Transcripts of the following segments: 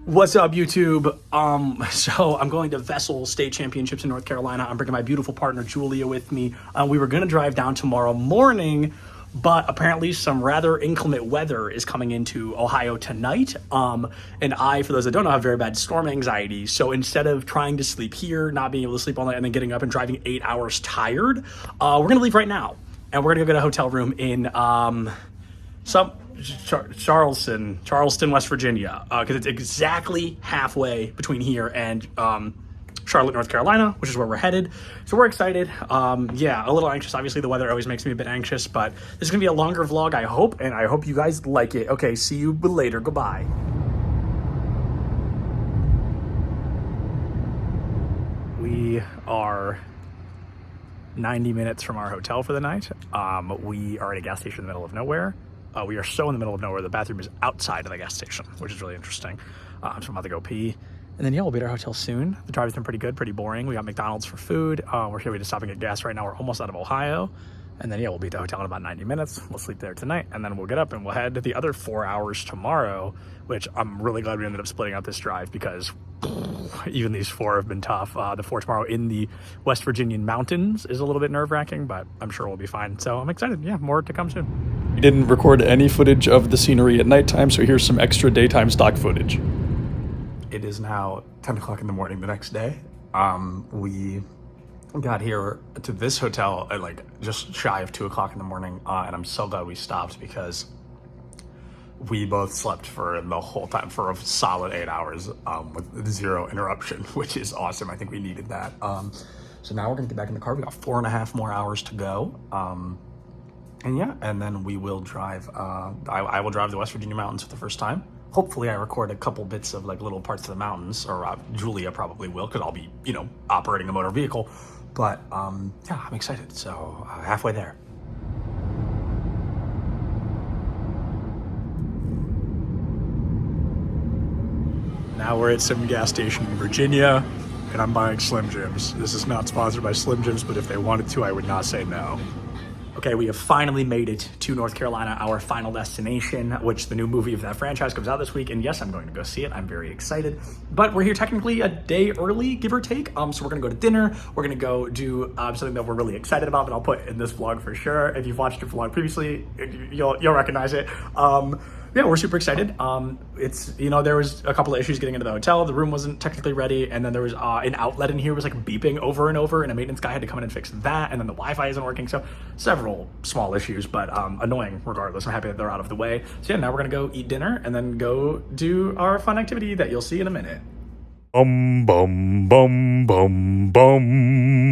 What's up, YouTube? So I'm going to VESL State Championships in North Carolina. I'm bringing my beautiful partner, Julia, with me. We were going to drive down tomorrow morning, but apparently some rather inclement weather is coming into Ohio tonight. And I, for those that don't know, have very bad storm anxiety. So instead of trying to sleep here, not being able to sleep all night, and then getting up and driving 8 hours tired, we're going to leave right now. And we're going to go get a hotel room in Charleston, West Virginia, because it's exactly halfway between here and Charlotte, North Carolina, which is where we're headed. So we're excited. Yeah, a little anxious. Obviously, the weather always makes me a bit anxious, but this is gonna be a longer vlog, I hope, and I hope you guys like it. Okay, see you later. Goodbye. We are 90 minutes from our hotel for the night. We are at a gas station in the middle of nowhere. We are so in the middle of nowhere, the bathroom is outside of the gas station, which is really interesting. So I'm about to go pee. And then, yeah, we'll be at our hotel soon. The drive has been pretty good, pretty boring. We got McDonald's for food. We're here, we just stop and get gas right now. We're almost out of Ohio. And then, yeah, we'll be at the hotel in about 90 minutes. We'll sleep there tonight. And then we'll get up and we'll head to the other 4 hours tomorrow, which I'm really glad we ended up splitting out this drive because even these 4 have been tough. The 4 tomorrow in the West Virginian mountains is a little bit nerve-wracking, but I'm sure we'll be fine. So I'm excited. Yeah, more to come soon. We didn't record any footage of the scenery at nighttime, so here's some extra daytime stock footage. It is now 10 o'clock in the morning the next day. We got here to this hotel at like just shy of 2 o'clock in the morning, and I'm so glad we stopped because we both slept for the whole time for a solid 8 hours with zero interruption, which is awesome. I think we needed that. So now we're gonna get back in the car. We got 4.5 more hours to go. And yeah, and then we will drive, I will drive the West Virginia mountains for the first time. Hopefully I record a couple bits of like little parts of the mountains, or Julia probably will, because I'll be, you know, operating a motor vehicle. But yeah, I'm excited. So halfway there. Now we're at some gas station in Virginia, and I'm buying Slim Jims. This is not sponsored by Slim Jims, but if they wanted to, I would not say no. Okay, we have finally made it to North Carolina, our final destination, which the new movie of that franchise comes out this week. And yes, I'm going to go see it. I'm very excited. But we're here technically a day early, give or take. So we're gonna go to dinner. We're gonna go do something that we're really excited about that I'll put in this vlog for sure. If you've watched the vlog previously, you'll recognize it. Yeah, we're super excited. It's, you know, there was a couple of issues getting into the hotel. The room wasn't technically ready, and then there was an outlet in here was like beeping over and over, and a maintenance guy had to come in and fix that, and then the Wi-Fi isn't working. So several small issues, but annoying regardless. I'm happy that they're out of the way. So yeah, now we're gonna go eat dinner and then go do our fun activity that you'll see in a minute. Bum bum bum bum bum.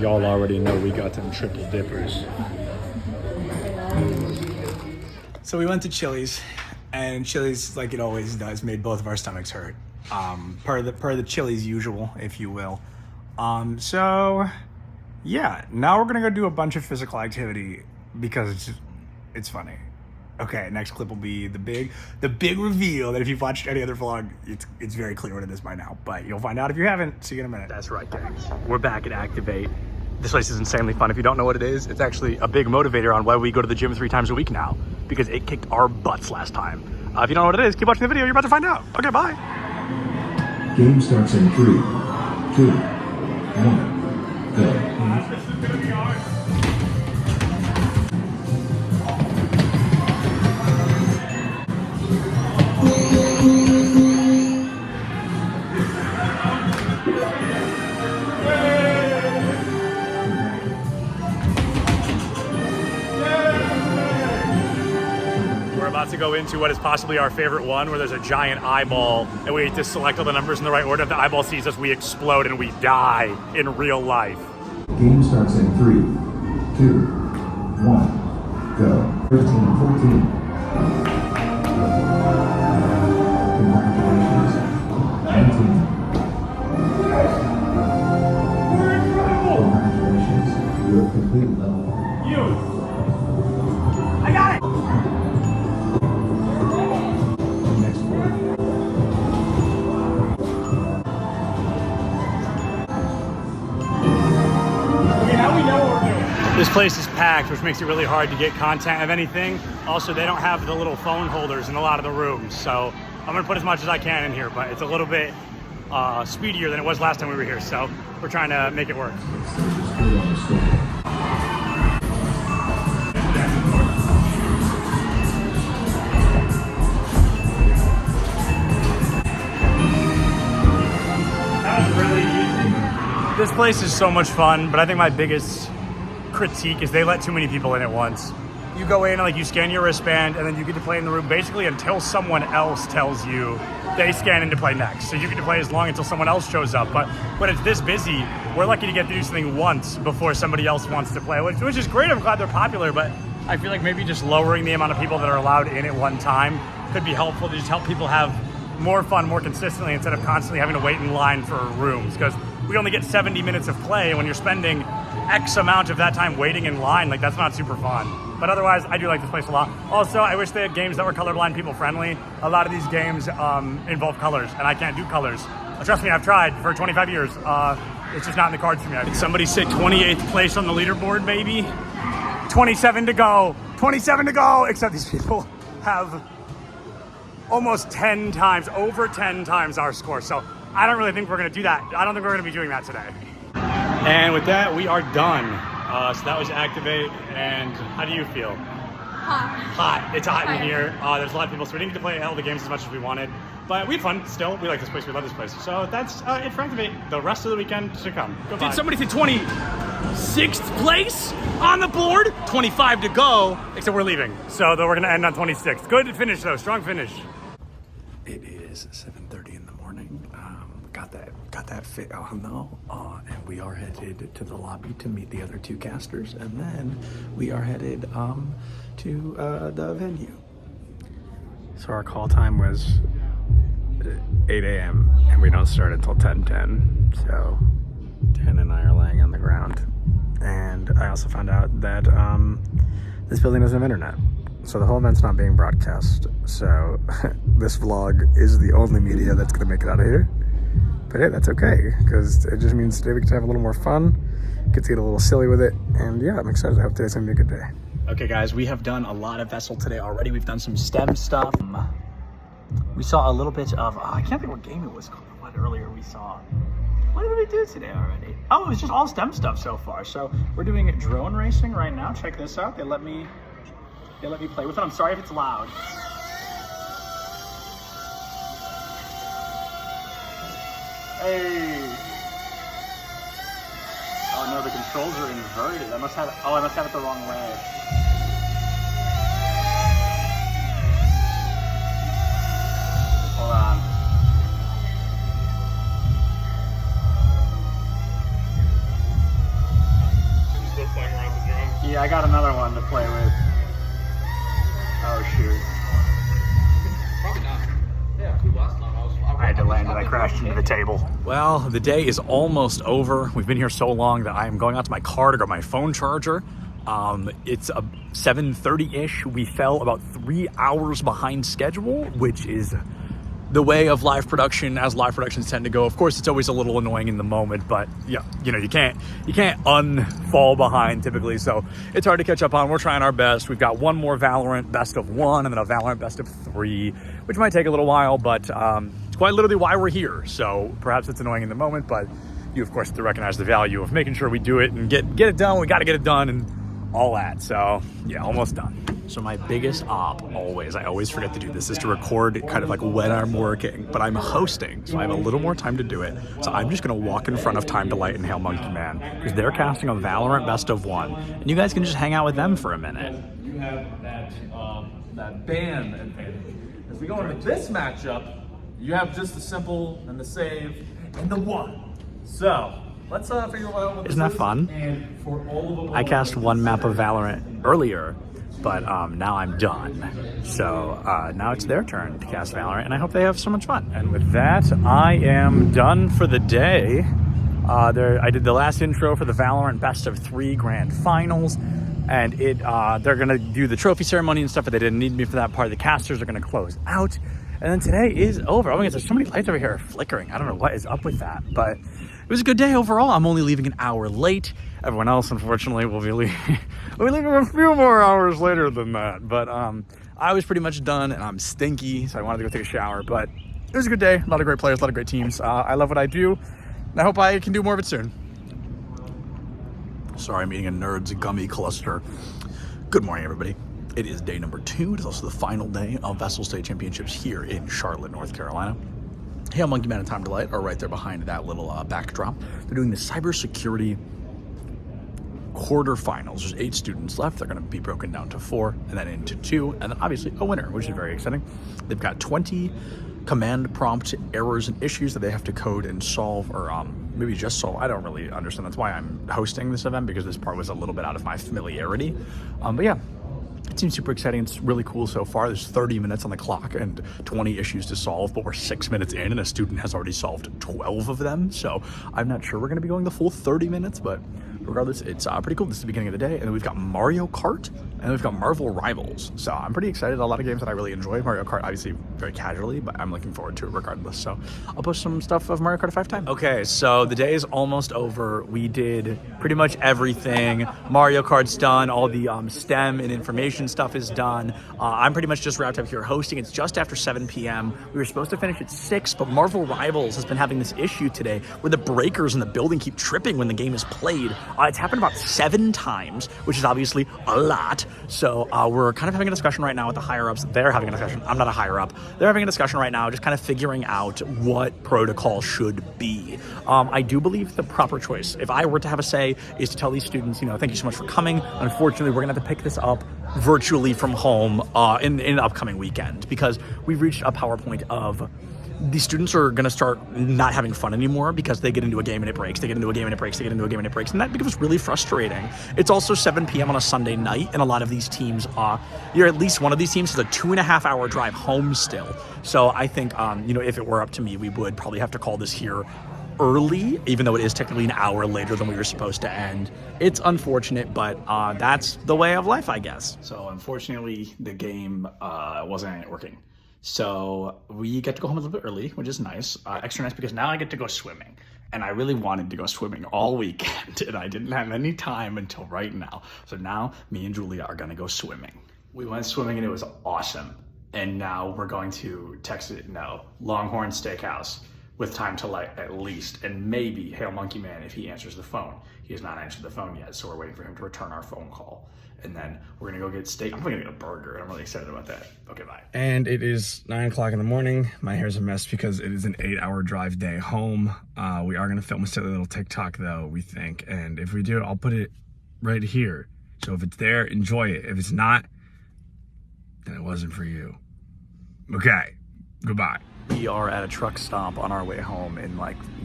Y'all already know we got them triple dippers. So we went to Chili's, and Chili's, like it always does, made both of our stomachs hurt. Per the Chili's usual, if you will. So yeah, now we're gonna go do a bunch of physical activity because it's funny. Okay, next clip will be the big reveal that if you've watched any other vlog, it's very clear what it is by now, but you'll find out if you haven't. See you in a minute. That's right, gang. We're back at Activate. This place is insanely fun. If you don't know what it is, it's actually a big motivator on why we go to the gym 3 times a week now, because it kicked our butts last time. If you don't know what it is, keep watching the video. You're about to find out. Okay, bye. Game starts in 3, 2, 1, go. About to go into what is possibly our favorite one, where there's a giant eyeball and we have to select all the numbers in the right order. If the eyeball sees us, we explode and we die in real life. Game starts in 3, 2, 1, go. 13, 14. Congratulations. 19. Congratulations. You have completed level 1. I got it! Next word. Okay, now we know what we're doing. This place is packed, which makes it really hard to get content of anything. Also, they don't have the little phone holders in a lot of the rooms, so I'm gonna put as much as I can in here, but it's a little bit speedier than it was last time we were here, so we're trying to make it work. That was really easy. This place is so much fun, but I think my biggest critique is they let too many people in at once. You go in and like you scan your wristband and then you get to play in the room basically until someone else tells you they scan in to play next. So you get to play as long until someone else shows up. But when it's this busy, we're lucky to get to do something once before somebody else wants to play, which is great. I'm glad they're popular, but I feel like maybe just lowering the amount of people that are allowed in at one time could be helpful to just help people have more fun more consistently instead of constantly having to wait in line for rooms, because we only get 70 minutes of play. When you're spending X amount of that time waiting in line, like that's not super fun. But otherwise, I do like this place a lot. Also, I wish they had games that were colorblind people friendly. A lot of these games involve colors, and I can't do colors. Trust me, I've tried for 25 years. It's just not in the cards for me. Did somebody sit 28th place on the leaderboard, baby? 27 to go. 27 to go, except these people have almost 10 times, over 10 times our score. So I don't really think we're gonna do that. I don't think we're gonna be doing that today. And with that, we are done. So that was Activate, and how do you feel? Hot. Hot. It's hot in here. There's a lot of people, so we didn't get to play all the games as much as we wanted. But we had fun still. We like this place. We love this place. So that's it for Activate. The rest of the weekend to come. Goodbye. Did somebody say 26th place on the board? 25 to go, except we're leaving. So we're going to end on 26th. Good finish, though. Strong finish. It is 7:30 in the morning. Got that fit on though, and we are headed to the lobby to meet the other two casters, and then we are headed to the venue. So our call time was 8 a.m. and we don't start until 10:10. So 10 and I are laying on the ground, and I also found out that this building doesn't have internet. So the whole event's not being broadcast. So this vlog is the only media that's gonna make it out of here. But hey, that's okay, because it just means today we get to have a little more fun, get to get a little silly with it, and yeah, I'm excited. I hope today's gonna be a good day. Okay guys, we have done a lot of VESL today already. We've done some STEM stuff. We saw a little bit of, I can't think what game it was called, what earlier we saw. What did we do today already? Oh, it was just all STEM stuff so far. So we're doing drone racing right now. Check this out. They let me play with it. I'm sorry if it's loud. Hey! Oh no, the controls are inverted. I must have it the wrong way. Hold on. You still playing around with the drone? Yeah, I got another one to play with. Oh shoot. Probably not. Yeah, cool last time. I had to land and I crashed into the table. Well, the day is almost over. We've been here so long that I am going out to my car to grab my phone charger. It's 7:30-ish. We fell about 3 hours behind schedule, which is the way of live production, as live productions tend to go. Of course, it's always a little annoying in the moment, but yeah, you know, you can't unfall behind typically, so it's hard to catch up on. We're trying our best. We've got one more Valorant best of 1 and then a Valorant best of 3, which might take a little while, but it's quite literally why we're here. So perhaps it's annoying in the moment, but you of course have to recognize the value of making sure we do it and get it done. We got to get it done and all that. So yeah, almost done. So my biggest op I always forget to do this, is to record kind of like when I'm working, but I'm hosting, so I have a little more time to do it. So I'm just gonna walk in front of Time to Light and Hail Monkey Man, because they're casting a Valorant best of 1, and you guys can just hang out with them for a minute. You have that ban advantage. As we go into this matchup, you have just the simple and the save and the 1. So let's figure out what this Isn't that is. fun? And for all of them, I cast one map of Valorant earlier, but now I'm done. So now it's their turn to cast Valorant, and I hope they have so much fun. And with that, I am done for the day. I did the last intro for the Valorant Best of 3 Grand Finals, and they're gonna do the trophy ceremony and stuff, but they didn't need me for that part. The casters are gonna close out, and then today is over. Oh my gosh, there's so many lights over here flickering. I don't know what is up with that, but it was a good day overall. I'm only leaving an hour late, Everyone else, unfortunately, will be leaving a few more hours later than that. But I was pretty much done, and I'm stinky, so I wanted to go take a shower. But it was a good day. A lot of great players, a lot of great teams. I love what I do, and I hope I can do more of it soon. Sorry, I'm eating a Nerds gummy cluster. Good morning, everybody. It is day number 2. It is also the final day of VESL State Championships here in Charlotte, North Carolina. Hail Monkey Man and Time Delight are right there behind that little backdrop. They're doing the cybersecurity quarterfinals. There's 8 students left. They're going to be broken down to 4 and then into 2, and then obviously a winner, which is very exciting. They've got 20 command prompt errors and issues that they have to code and solve, or maybe just solve. I don't really understand. That's why I'm hosting this event, because this part was a little bit out of my familiarity. But yeah, it seems super exciting. It's really cool so far. There's 30 minutes on the clock and 20 issues to solve, but we're 6 minutes in and a student has already solved 12 of them. So I'm not sure we're going to be going the full 30 minutes, but regardless, it's pretty cool. This is the beginning of the day, and then we've got Mario Kart, and then we've got Marvel Rivals. So I'm pretty excited. A lot of games that I really enjoy. Mario Kart, obviously, very casually, but I'm looking forward to it regardless. So I'll post some stuff of Mario Kart at 5 time. Okay, so the day is almost over. We did pretty much everything. Mario Kart's done. All the STEM and information stuff is done. I'm pretty much just wrapped up here hosting. It's just after 7 p.m. We were supposed to finish at 6, but Marvel Rivals has been having this issue today where the breakers in the building keep tripping when the game is played. It's happened about 7 times, which is obviously a lot. So we're kind of having a discussion right now with the higher-ups. They're having a discussion. I'm not a higher-up. They're having a discussion right now, just kind of figuring out what protocol should be. I do believe the proper choice, if I were to have a say, is to tell these students, thank you so much for coming. Unfortunately, we're going to have to pick this up virtually from home in an upcoming weekend, because we've reached a PowerPoint of the students are going to start not having fun anymore because they get into a game and it breaks, they get into a game and it breaks, they get into a game and it breaks, and that becomes really frustrating. It's also 7 p.m. on a Sunday night, and a lot of these teams, at least one of these teams has a 2.5-hour drive home still. So I think, if it were up to me, we would probably have to call this here early, even though it is technically an hour later than we were supposed to end. It's unfortunate, but that's the way of life, I guess. So unfortunately, the game wasn't working. So we get to go home a little bit early, which is nice. Extra nice because now I get to go swimming. And I really wanted to go swimming all weekend, and I didn't have any time until right now. So now me and Julia are gonna go swimming. We went swimming and it was awesome. And now we're going to Longhorn Steakhouse with Time to Light at least, and maybe Hail Monkey Man if he answers the phone. He has not answered the phone yet, so we're waiting for him to return our phone call. And then we're gonna go get steak. I'm gonna get a burger. I'm really excited about that. Okay, bye. And it is 9 o'clock in the morning. My hair's a mess because it is an 8-hour drive day home. We are gonna film a silly little TikTok though, we think. And if we do, I'll put it right here. So if it's there, enjoy it. If it's not, then it wasn't for you. Okay, goodbye. We are at a truck stop on our way home in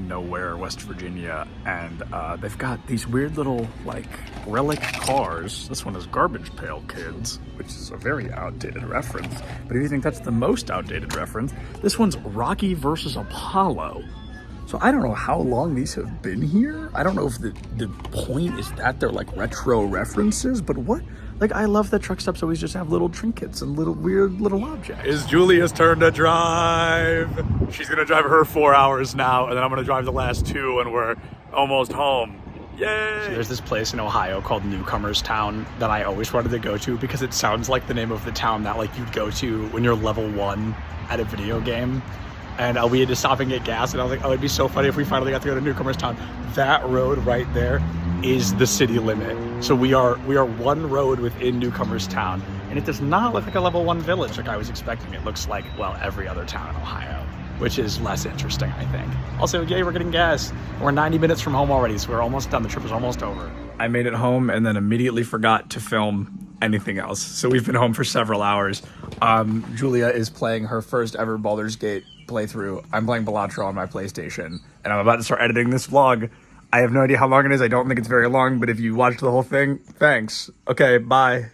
nowhere, West Virginia, and they've got these weird little relic cars. This one is Garbage Pail Kids, which is a very outdated reference. But if you think that's the most outdated reference, this one's Rocky versus Apollo. So I don't know how long these have been here. I don't know if the point is that they're retro references, but what? I love that truck stops always just have little trinkets and little weird little objects. It's Julia's turn to drive. She's gonna drive her 4 hours now, and then I'm gonna drive the last 2, and we're almost home. Yay! So there's this place in Ohio called Newcomer's Town that I always wanted to go to because it sounds like the name of the town that you'd go to when you're level 1 at a video game. And we had to stop and get gas, and I was like, oh, it'd be so funny if we finally got to go to Newcomer's Town. That road right there is the city limit. So we are one road within Newcomer's Town, and it does not look like a level 1 village like I was expecting. It looks like, every other town in Ohio, which is less interesting, I think. Also, yay, we're getting gas. We're 90 minutes from home already, so we're almost done. The trip is almost over. I made it home and then immediately forgot to film anything else. So we've been home for several hours. Julia is playing her first ever Baldur's Gate playthrough. I'm playing Vlogtilence on my PlayStation, and I'm about to start editing this vlog. I have no idea how long it is. I don't think it's very long, but if you watched the whole thing, thanks. Okay, bye.